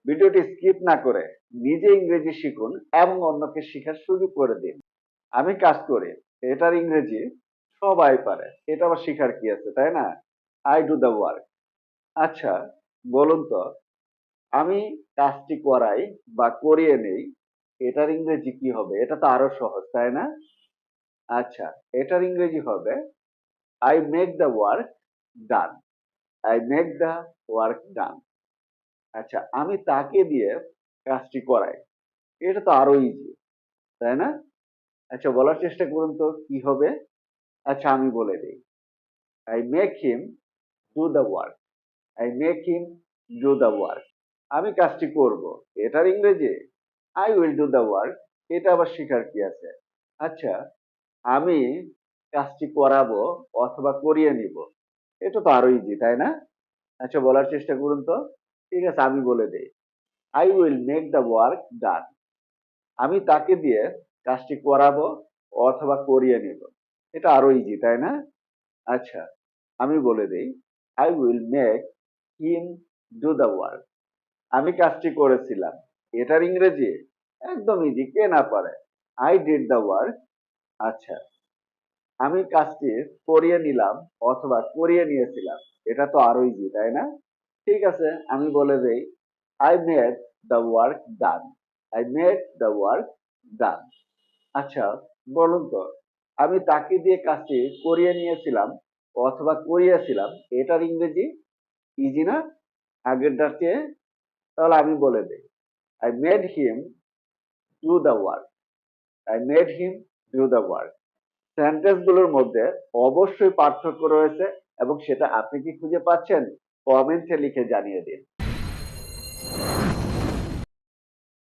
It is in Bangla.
ভিডিওটি স্কিপ না করে নিজে ইংরেজি শিখুন এবং অন্যকে শেখার সুযোগ করে দিন। আমি কাজ করি, এটার ইংরেজি সবাই পারে, এটা আবার শেখার কি আছে, তাই না? I do the work. আচ্ছা, বলুন তো, আমি কাজটি করাই বা করিয়ে নেই, এটার ইংরেজি কি হবে? এটা তো আরো সহজ, তাই না? আচ্ছা, এটার ইংরেজি হবে I make the work done. I make the work done. আচ্ছা, আমি তাকে দিয়ে কাজটি করাই, এটা তো আরো ইজি, তাই না? আচ্ছা, বলার চেষ্টা করুন তো কি হবে। আচ্ছা, আমি বলে দিই, I make him do the work. I make him do the work. আমি কাজটি করব, এটার ইংরেজি I will do the work. এটা আবার শেখার কি আছে? আচ্ছা, আমি কাজটি করাবো অথবা করিয়ে নিব, এটা তো আরো ইজি, তাই না? আচ্ছা, বলার চেষ্টা করুন তো। ঠিক আছে, আমি বলে দেই, I will make the work done. আমি তাকে দিয়ে কাজটি করাবো অথবা করিয়ে নিব, এটা আরো ইজি, তাই না? আচ্ছা, আমি বলে দেই, I will make him do the work. আমি কাজটি করেছিলাম, এটার ইংরেজি একদম ইজি, কে না পারে? I did the work. আচ্ছা, আমি কাজটি করিয়ে নিলাম অথবা করিয়ে নিয়েছিলাম, এটা তো আরো ইজি, তাই না? ঠিক আছে, আমি বলে দেই, I made the work done. I made the work done. আচ্ছা, বলুন তো, আমি তাকে দিয়ে কাজটি করিয়ে নিয়েছিলাম অথবা করিয়েছিলাম, এটার ইংরেজি ইজি না আগেরটার চেয়ে? তাহলে আমি বলে দেই, I made him do the work. I made him do the work. Sentence গুলোর মধ্যে অবশ্যই পার্থক্য রয়েছে এবং সেটা আপনি কি খুঁজে পাচ্ছেন? কমেন্টে লিখে জানিয়ে দিন।